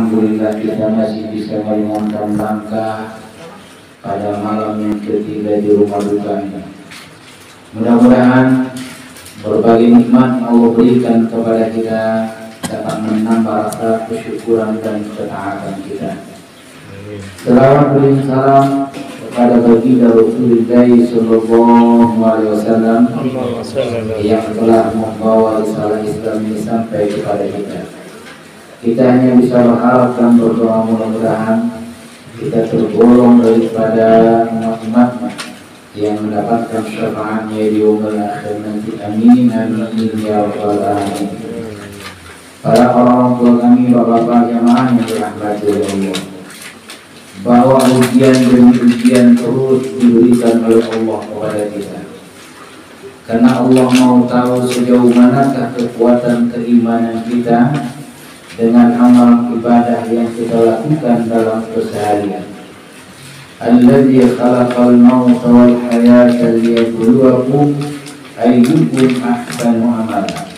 Alhamdulillah kita masih bisa meringankan langkah pada malam yang ketiga di rumah duka ini. Mudah-mudahan berbagai nikmat Allah berikan kepada kita dapat menambah rasa kesyukuran dan ketaatan kita. Selawat dan salam kepada baginda Rasulullah Sallallahu Alaihi Wasallam yang telah membawa risalah Islam ini sampai kepada kita. Kita hanya bisa berharap dan berdoa mudah-mudahan kita tergolong daripada umat-umat yang mendapatkan syafaatnya di yaumil akhir nanti. Amin amin ya rabbal alamin. Para orang tua kami, bapak-bapak jamaah yang dirahmati oleh Allah, bahwa ujian demi ujian terus diberikan oleh Allah kepada kita, karena Allah mau tahu sejauh manakah kekuatan keimanan kita dengan amal ibadah yang kita lakukan dalam keseharian. Alladzi khalaqal mauta wal hayata liyabluwakum ayyukum ahsanu amala.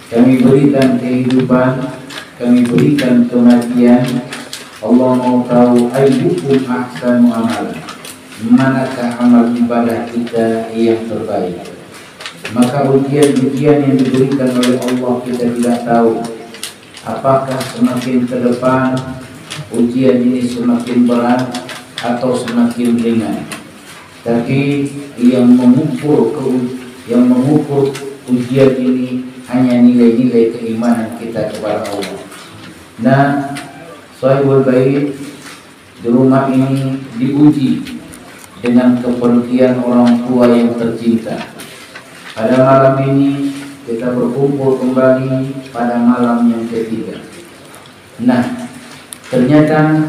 Kami berikan kehidupan, kami berikan kematian. Allah mau tahu ayyukum ahsanu amala, manakah amal ibadah kita yang terbaik. Maka ujian-ujian yang diberikan oleh Allah kita tidak tahu apakah semakin ke depan ujian ini semakin berat atau semakin ringan. Tapi yang mengukur ujian ini hanya nilai-nilai keimanan kita kepada Allah. Nah, Shahibul Bait di rumah ini diuji dengan kepergian orang tua yang tercinta. Pada malam ini kita berkumpul kembali pada malam yang ketiga. Nah, ternyata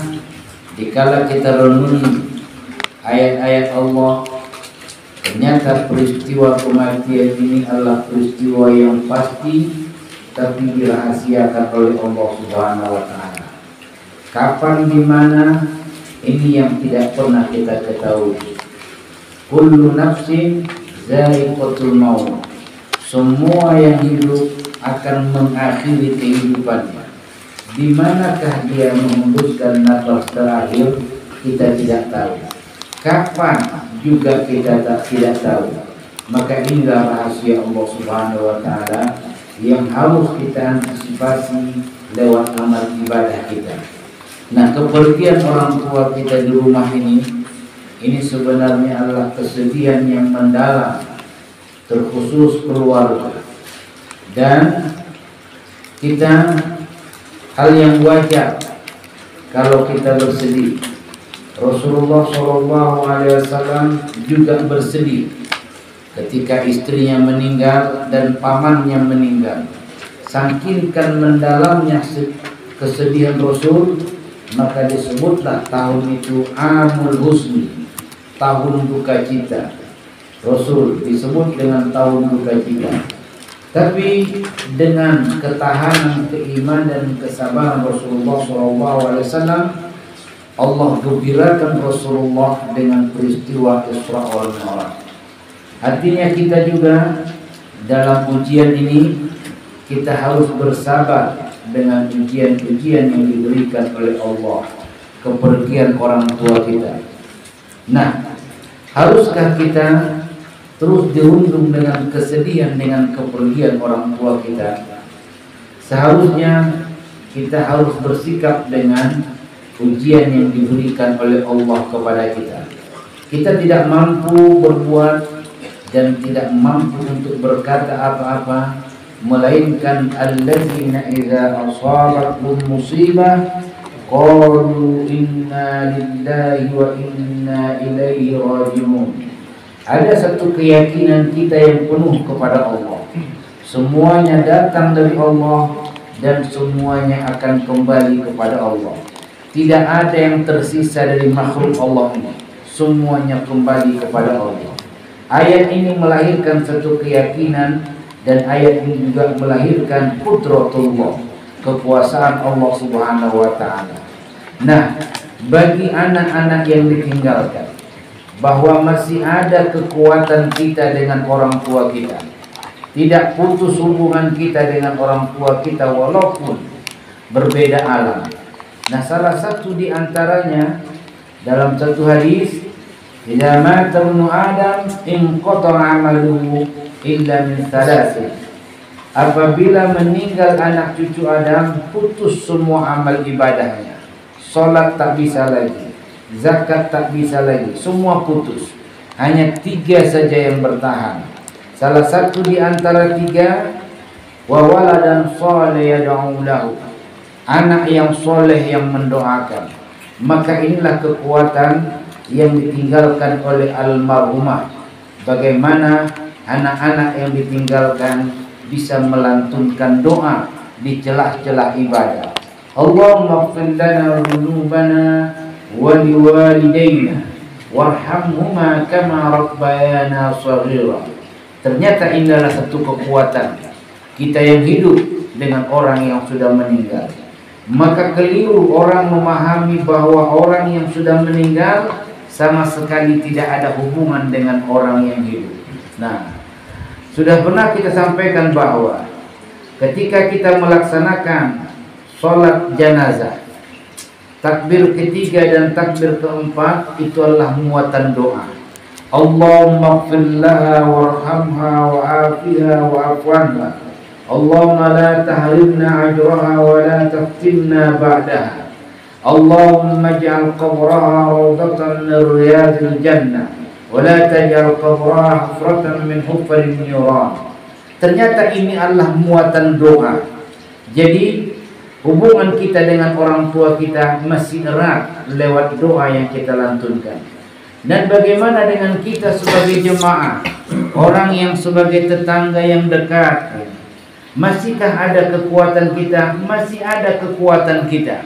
dikala kita renungi ayat-ayat Allah, ternyata peristiwa kematian ini adalah peristiwa yang pasti, tapi dirahasiakan oleh Allah Subhanahu wa Ta'ala. Kapan, di mana, ini yang tidak pernah kita ketahui. Kullu nafsin za'iqatul maut. Semua yang hidup akan mengakhiri kehidupannya. Di manakah dia menghembuskan nafas terakhir, kita tidak tahu. Kapan juga kita tidak tahu. Maka inilah rahasia Allah Subhanahu wa Ta'ala yang harus kita antisipasi lewat amal ibadah kita. Nah, kepergian orang tua kita di rumah ini sebenarnya adalah kesedihan yang mendalam, terkhusus keluarga, dan kita hal yang wajar kalau kita bersedih. Rasulullah SAW juga bersedih ketika istrinya meninggal dan pamannya meninggal. Saking mendalamnya kesedihan Rasul, maka disebutlah tahun itu Amul Husni, tahun duka cita. Rasul disebut dengan tahun duka cita. Tapi dengan ketahanan, keimanan dan kesabaran Rasulullah SAW, Allah gembirakan Rasulullah dengan peristiwa Isra wal Mi'raj. Artinya kita juga dalam ujian ini kita harus bersabar dengan ujian-ujian yang diberikan oleh Allah, kepergian orang tua kita. Nah, haruskah kita terus dirundung dengan kesedihan dengan kepergian orang tua kita? Seharusnya kita harus bersikap dengan ujian yang diberikan oleh Allah kepada kita. Kita tidak mampu berbuat dan tidak mampu untuk berkata apa-apa, melainkan alladzina idza asabathum musibah qalu inna lillahi wa inna ilaihi raji'un. Ada satu keyakinan kita yang penuh kepada Allah. Semuanya datang dari Allah dan semuanya akan kembali kepada Allah. Tidak ada yang tersisa dari makhluk Allah ini. Semuanya kembali kepada Allah. Ayat ini melahirkan satu keyakinan, dan ayat ini juga melahirkan qudratullah, kekuasaan Allah Subhanahu wa Ta'ala. Nah, bagi anak-anak yang ditinggalkan, bahwa masih ada kekuatan kita dengan orang tua kita. Tidak putus hubungan kita dengan orang tua kita walaupun berbeda alam. Nah, salah satu di antaranya dalam satu hadis, "Idza mata ibnu Adam inqata'a 'amaluhu illa min thalathin." Apabila meninggal anak cucu Adam, putus semua amal ibadahnya. Salat tak bisa lagi, zakat tak bisa lagi, semua putus. Hanya 3 saja yang bertahan. Salah satu di antara 3, wa waladan salih yad'u lahu, anak yang soleh yang mendoakan. Maka inilah kekuatan yang ditinggalkan oleh almarhumah. Bagaimana anak-anak yang ditinggalkan bisa melantunkan doa di celah-celah ibadah. Allahumma ighfir lana dhunubana wa liwalidayna warhamhuma kama rabbayana shaghira. Ternyata inilah satu kekuatan kita yang hidup dengan orang yang sudah meninggal. Maka keliru orang memahami bahwa orang yang sudah meninggal sama sekali tidak ada hubungan dengan orang yang hidup. Nah, sudah pernah kita sampaikan bahwa ketika kita melaksanakan sholat jenazah, takbir ketiga dan takbir keempat itu adalah muatan doa. Allahumma ighfir laha warhamha wa'afiha wa'fu anha. Allahumma la tahrimna ajraha wa la taftinna ba'daha. Allahumma ij'al qabraha rawdatan min riyadil jannah wa la taj'al qabraha hufratan min hufril niran. Ternyata ini adalah muatan doa. Jadi hubungan kita dengan orang tua kita masih erat lewat doa yang kita lantunkan. Dan bagaimana dengan kita sebagai jemaah, orang yang sebagai tetangga yang dekat? Masihkah ada kekuatan kita? Masih ada kekuatan kita.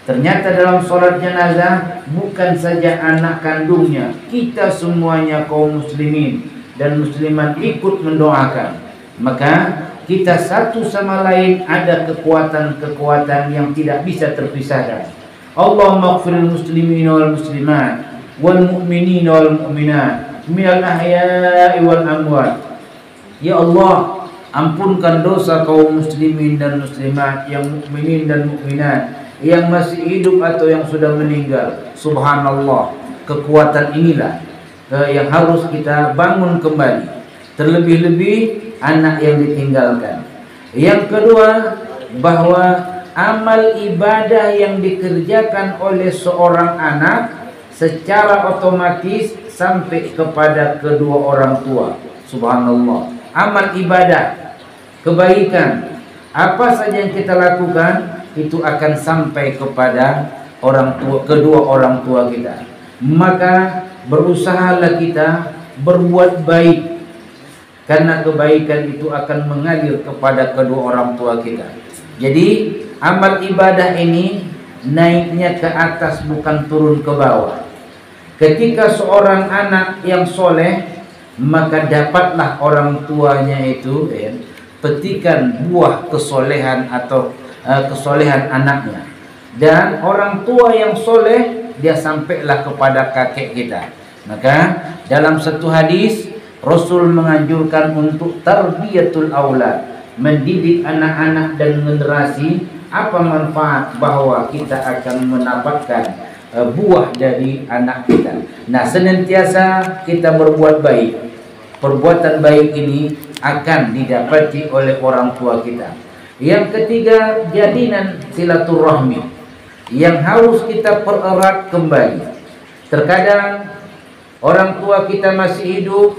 Ternyata dalam sholat jenazah bukan saja anak kandungnya, kita semuanya kaum muslimin dan muslimat ikut mendoakan. Maka kita satu sama lain ada kekuatan-kekuatan yang tidak bisa terpisahkan. Allahumma ighfiril muslimina wal muslimat wal mu'minina wal mu'minat minal ahya'i wal amwat. Ya Allah, ampunkan dosa kaum muslimin dan muslimat, yang mukminin dan mukminat, yang masih hidup atau yang sudah meninggal. Subhanallah, kekuatan inilah yang harus kita bangun kembali. Terlebih-lebih anak yang ditinggalkan. Yang kedua, bahwa amal ibadah yang dikerjakan oleh seorang anak secara otomatis sampai kepada kedua orang tua. Subhanallah, amal ibadah, kebaikan, apa saja yang kita lakukan itu akan sampai kepada orang tua, kedua orang tua kita. Maka berusahalah kita berbuat baik, karena kebaikan itu akan mengalir kepada kedua orang tua kita. Jadi amal ibadah ini naiknya ke atas, bukan turun ke bawah. Ketika seorang anak yang soleh, maka dapatlah orang tuanya itu petikan buah kesolehan atau kesolehan anaknya. Dan orang tua yang soleh, dia sampailah kepada kakek kita. Maka dalam satu hadis Rasul menganjurkan untuk tarbiyatul aulad, mendidik anak-anak dan generasi. Apa manfaat bahwa kita akan mendapatkan buah dari anak kita. Nah, senantiasa kita berbuat baik. Perbuatan baik ini akan didapati oleh orang tua kita. Yang ketiga, jadinan silaturahmi yang harus kita pererat kembali. Terkadang orang tua kita masih hidup,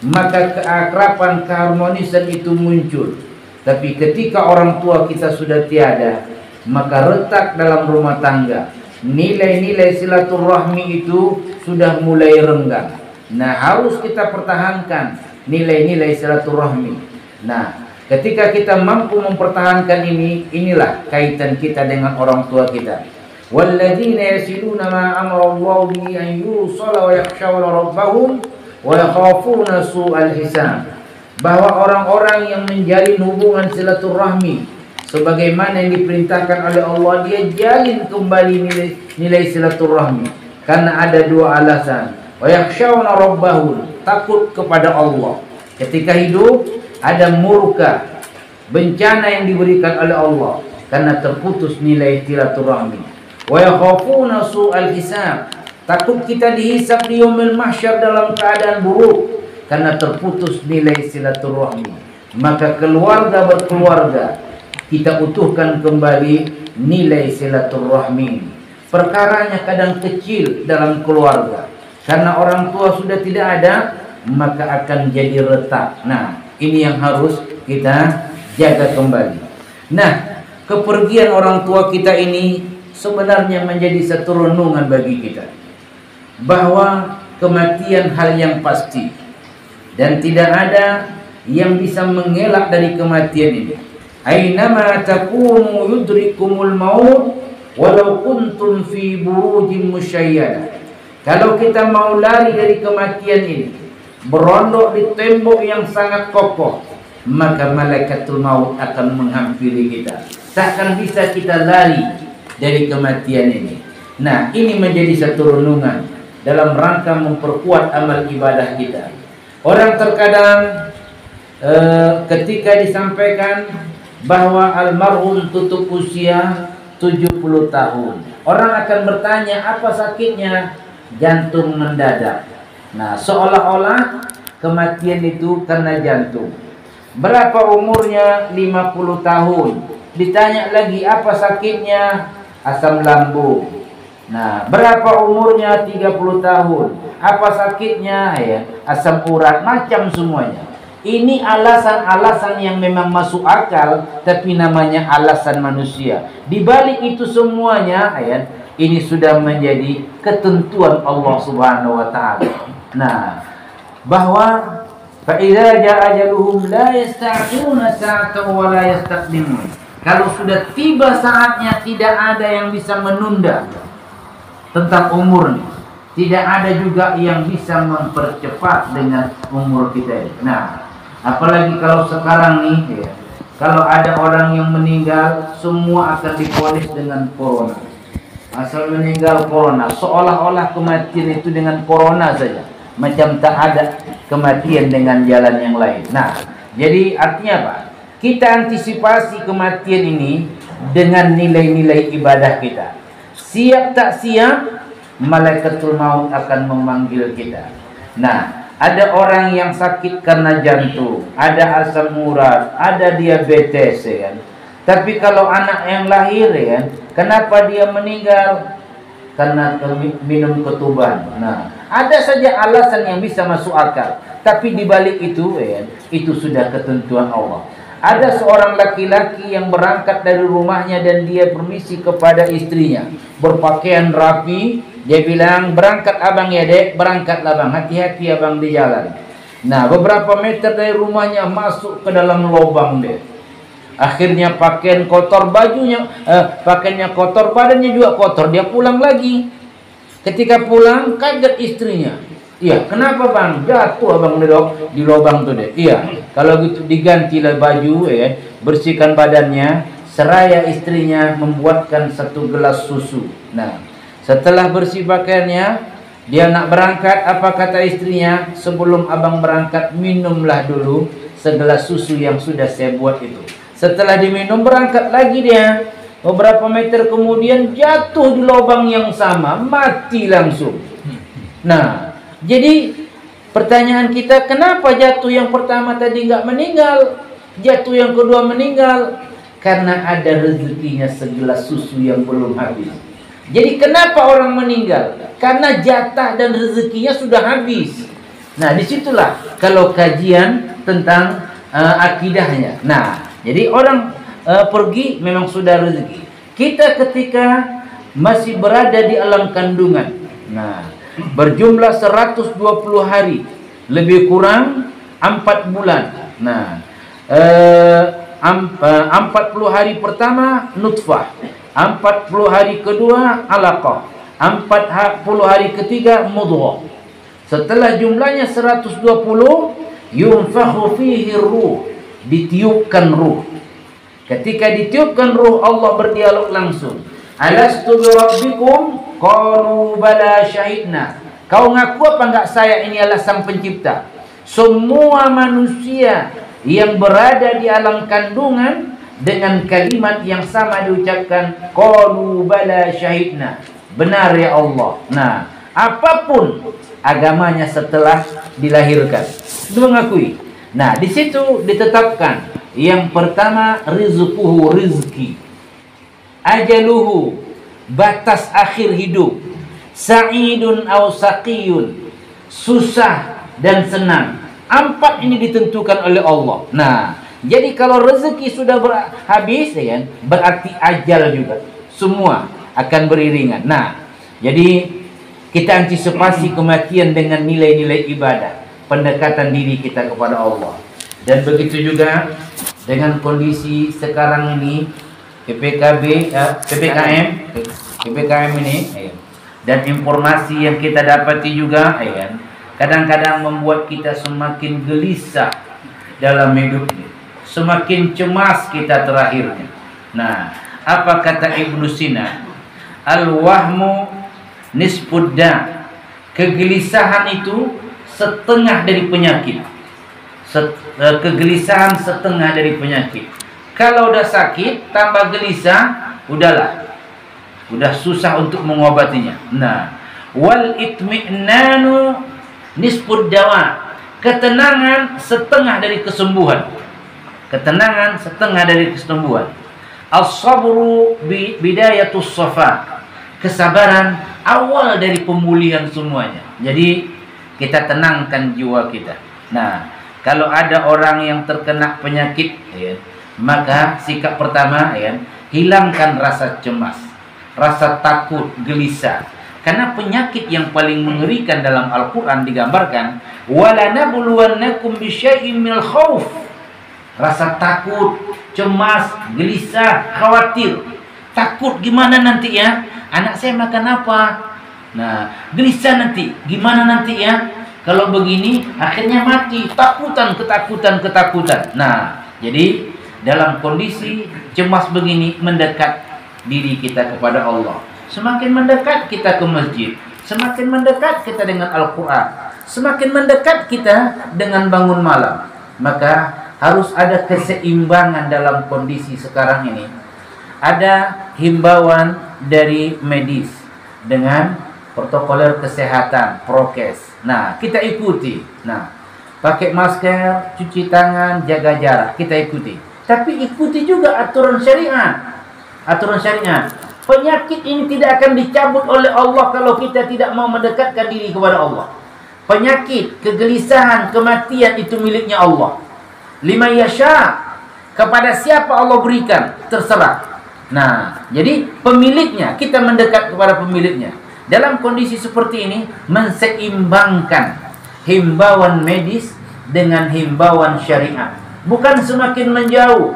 maka keakraban, keharmonisan itu muncul. Tapi ketika orang tua kita sudah tiada, maka retak dalam rumah tangga. Nilai-nilai silaturahmi itu sudah mulai renggang. Nah, harus kita pertahankan nilai-nilai silaturahmi. Nah, ketika kita mampu mempertahankan ini, inilah kaitan kita dengan orang tua kita. Walladzina yasiluna ma amara Allahu bihi an yusala wa yakhshawna rabbahum wa yakhafuna su'al hisab. Bahwa orang-orang yang menjalin hubungan silaturahmi sebagaimana yang diperintahkan oleh Allah, dia jalin kembali nilai silaturahmi karena ada dua alasan. Wa yakhshawna rabbahum, takut kepada Allah. Ketika hidup ada murka, bencana yang diberikan oleh Allah karena terputus nilai silaturahmi. Wa yakhafuna su'al hisab. Takut kita dihisab di yaumil mahsyar dalam keadaan buruk karena terputus nilai silaturahmi. Maka keluarga berkeluarga kita utuhkan kembali nilai silaturahmi. Perkaranya kadang kecil dalam keluarga. Karena orang tua sudah tidak ada, maka akan jadi retak. Nah, ini yang harus kita jaga kembali. Nah, kepergian orang tua kita ini sebenarnya menjadi satu renungan bagi kita, bahwa kematian hal yang pasti dan tidak ada yang bisa mengelak dari kematian ini. Ainama takunu yudrikumul maut walau kuntum fi burujin musyayyadah. Kalau kita mau lari dari kematian ini, berondok di tembok yang sangat kokoh, maka malaikatul maut akan menghampiri kita. Takkan bisa kita lari dari kematian ini. Nah, ini menjadi satu renungan dalam rangka memperkuat amal ibadah kita. Orang terkadang ketika disampaikan bahwa almarhum tutup usia 70 tahun, orang akan bertanya, apa sakitnya? Jantung mendadak. Nah, seolah-olah kematian itu karena jantung. Berapa umurnya? 50 tahun. Ditanya lagi, apa sakitnya? Asam lambung. Nah, berapa umurnya? 30 tahun. Apa sakitnya? Ya, asam urat, macam semuanya. Ini alasan-alasan yang memang masuk akal, tapi namanya alasan manusia. Di balik itu semuanya, ya, ini sudah menjadi ketentuan Allah Subhanahu wa taala. Nah, bahwa fa idza jaa ajaluhum la yasta'khiruna sa'atan wa la yastaqdimun. Kalau sudah tiba saatnya, tidak ada yang bisa menunda tentang umurnya. Tidak ada juga yang bisa mempercepat dengan umur kita ini. Nah, apalagi kalau sekarang nih, ya, kalau ada orang yang meninggal, semua akan diponis dengan corona. Asal meninggal corona, seolah-olah kematian itu dengan corona saja, macam tak ada kematian dengan jalan yang lain. Nah, jadi artinya apa? Kita antisipasi kematian ini dengan nilai-nilai ibadah kita. Siap tak siap, malaikatul maut akan memanggil kita. Nah, ada orang yang sakit karena jantung, ada asam urat, ada diabetes, ya kan? Tapi kalau anak yang lahir, ya, kenapa dia meninggal? Karena minum ketuban. Nah, ada saja alasan yang bisa masuk akal. Tapi di balik itu, ya, itu sudah ketentuan Allah. Ada seorang laki-laki yang berangkat dari rumahnya dan dia permisi kepada istrinya, berpakaian rapi. Dia bilang, berangkat abang ya dek, berangkatlah bang, hati-hati abang di jalan. Nah, beberapa meter dari rumahnya masuk ke dalam lubang deh. Akhirnya pakaian kotor, bajunya pakaiannya kotor, badannya juga kotor. Dia pulang lagi. Ketika pulang, kaget istrinya. Iya, kenapa bang? Jatuh abang di lubang tuh deh. Iya, kalau gitu digantilah baju, ya, bersihkan badannya. Seraya istrinya membuatkan 1 gelas susu. Nah, setelah bersih pakaiannya, dia nak berangkat. Apa kata istrinya? Sebelum abang berangkat, minumlah dulu segelas susu yang sudah saya buat itu. Setelah diminum, berangkat lagi dia. Beberapa meter kemudian jatuh di lubang yang sama, mati langsung. Nah, jadi pertanyaan kita, kenapa jatuh yang pertama tadi nggak meninggal, jatuh yang kedua meninggal? Karena ada rezekinya segelas susu yang belum habis. Jadi kenapa orang meninggal? Karena jatah dan rezekinya sudah habis. Nah, disitulah kalau kajian tentang akidahnya. Nah, jadi orang pergi memang sudah rezeki. Kita ketika masih berada di alam kandungan, nah, berjumlah 120 hari, lebih kurang 4 bulan. Nah, 40 hari pertama nutfah, 40 hari kedua alaqah, 40 hari ketiga mudghah. Setelah jumlahnya 120, yunfakhu fihi ruh, ditiupkan ruh. Ketika ditiupkan ruh, Allah berdialog langsung. Alastu bi rabbikum? Qalu bala syahidna. Kau ngaku apa enggak saya ini adalah sang pencipta? Semua manusia yang berada di alam kandungan dengan kalimat yang sama diucapkan, qalu bala syahidna, benar ya Allah. Nah, apapun agamanya setelah dilahirkan, mengakui. Nah, di situ ditetapkan yang pertama rizquhu, rizki, ajaluhu, batas akhir hidup, sa'idun aw saqiyun, susah dan senang. Empat ini ditentukan oleh Allah. Nah, jadi kalau rezeki sudah habis, ya, berarti ajal juga. Semua akan beriringan. Nah, jadi kita antisipasi kematian dengan nilai-nilai ibadah, pendekatan diri kita kepada Allah. Dan begitu juga dengan kondisi sekarang ini, PPKM ini, dan informasi yang kita dapati juga, kadang-kadang membuat kita semakin gelisah dalam hidup ini. Semakin cemas kita terakhirnya. Nah, apa kata Ibnu Sina? Al-wahmu nisfudda. Kegelisahan itu setengah dari penyakit. Kegelisahan setengah dari penyakit. Kalau udah sakit, tambah gelisah, udahlah. Udah susah untuk mengobatinya. Nah, wal itmi'nanu nisfud dawa. Ketenangan setengah dari kesembuhan. Ketenangan setengah dari kesembuhan. As-sabru bidayatus safa. Kesabaran awal dari pemulihan semuanya. Jadi kita tenangkan jiwa kita. Nah, kalau ada orang yang terkena penyakit, maka sikap pertama, hilangkan rasa cemas, rasa takut, gelisah. Karena penyakit yang paling mengerikan dalam Al-Quran digambarkan, walanabluwannakum bisyai'im minal khauf. Rasa takut, cemas, gelisah, khawatir. Takut gimana nanti ya? Anak saya makan apa? Nah, gelisah nanti. Gimana nanti ya? Kalau begini, akhirnya mati. Ketakutan. Nah, jadi dalam kondisi cemas begini, mendekat diri kita kepada Allah. Semakin mendekat kita ke masjid. Semakin mendekat kita dengan Al-Quran. Semakin mendekat kita dengan bangun malam. Maka harus ada keseimbangan dalam kondisi sekarang ini. Ada himbauan dari medis dengan protokoler kesehatan, prokes. Nah, kita ikuti. Nah, pakai masker, cuci tangan, jaga jarak, kita ikuti. Tapi ikuti juga aturan syariat. Aturan syariat. Penyakit ini tidak akan dicabut oleh Allah kalau kita tidak mau mendekatkan diri kepada Allah. Penyakit, kegelisahan, kematian itu miliknya Allah. Liman yasha, kepada siapa Allah berikan, terserah. Nah, jadi pemiliknya, kita mendekat kepada pemiliknya. Dalam kondisi seperti ini, menseimbangkan himbauan medis dengan himbauan syariat. Bukan semakin menjauh.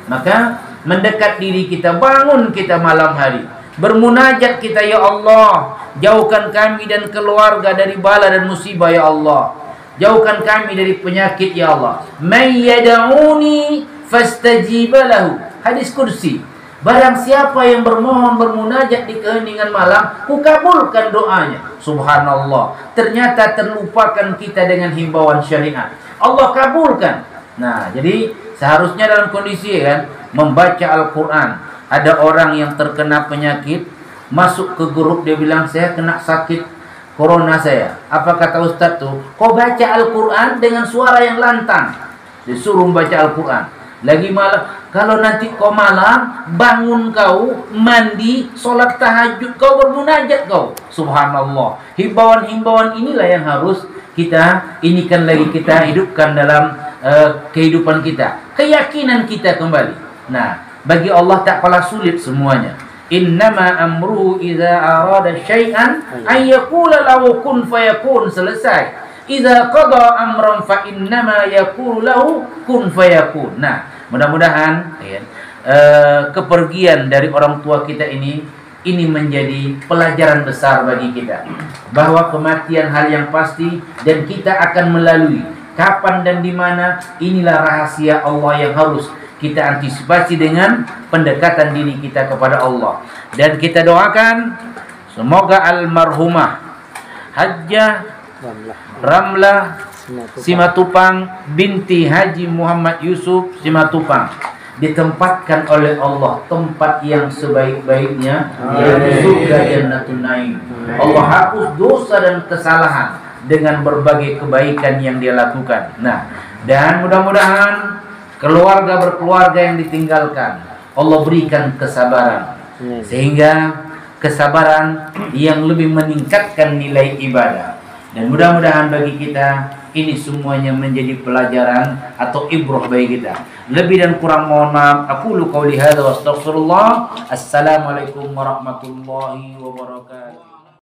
Maka mendekat diri kita, bangun kita malam hari. Bermunajat kita, ya Allah, jauhkan kami dan keluarga dari bala dan musibah, ya Allah. Jauhkan kami dari penyakit, ya Allah. May yad'uni fastajiba lahu. Hadis kursi. Barang siapa yang bermohon, bermunajat di keheningan malam, kukabulkan doanya. Subhanallah. Ternyata terlupakan kita dengan himbauan syariat. Allah kabulkan. Nah, jadi seharusnya dalam kondisi membaca Al-Quran. Ada orang yang terkena penyakit, masuk ke grup, dia bilang, saya kena sakit corona saya. Apa kata Ustaz tuh? Kau baca Al-Quran dengan suara yang lantang. Disuruh baca Al-Quran. Lagi malam, kalau nanti kau malam, bangun kau, mandi, sholat tahajud kau, bermunajat kau. Subhanallah. Himbauan-himbauan inilah yang harus kita inikan lagi, kita hidupkan dalam kehidupan kita. Keyakinan kita kembali. Nah, bagi Allah tak kalah sulit semuanya. Innama amruhu idza arada syai'an ay yaqula lahu kun fayakun. Selesai. Idza qada amran fa innama yaqulu lahu kun fayakun. Nah, mudah-mudahan kepergian dari orang tua kita ini menjadi pelajaran besar bagi kita, bahwa kematian hal yang pasti dan kita akan melalui. Kapan dan di mana, inilah rahasia Allah yang harus kita antisipasi dengan pendekatan diri kita kepada Allah. Dan kita doakan semoga almarhumah Hajjah Ramlah Simatupang binti Haji Muhammad Yusuf Simatupang ditempatkan oleh Allah tempat yang sebaik-baiknya, yaitu surga Jannatul Naim. Allah hapus dosa dan kesalahan dengan berbagai kebaikan yang dia lakukan. Nah, dan mudah-mudahan keluarga berkeluarga yang ditinggalkan Allah berikan kesabaran, sehingga kesabaran yang lebih meningkatkan nilai ibadah. Dan mudah-mudahan bagi kita ini semuanya menjadi pelajaran atau ibrah bagi kita. Lebih dan kurang mohon maaf. Aqulu qouli hadza wa astaghfirullah. Assalamualaikum warahmatullahi wabarakatuh.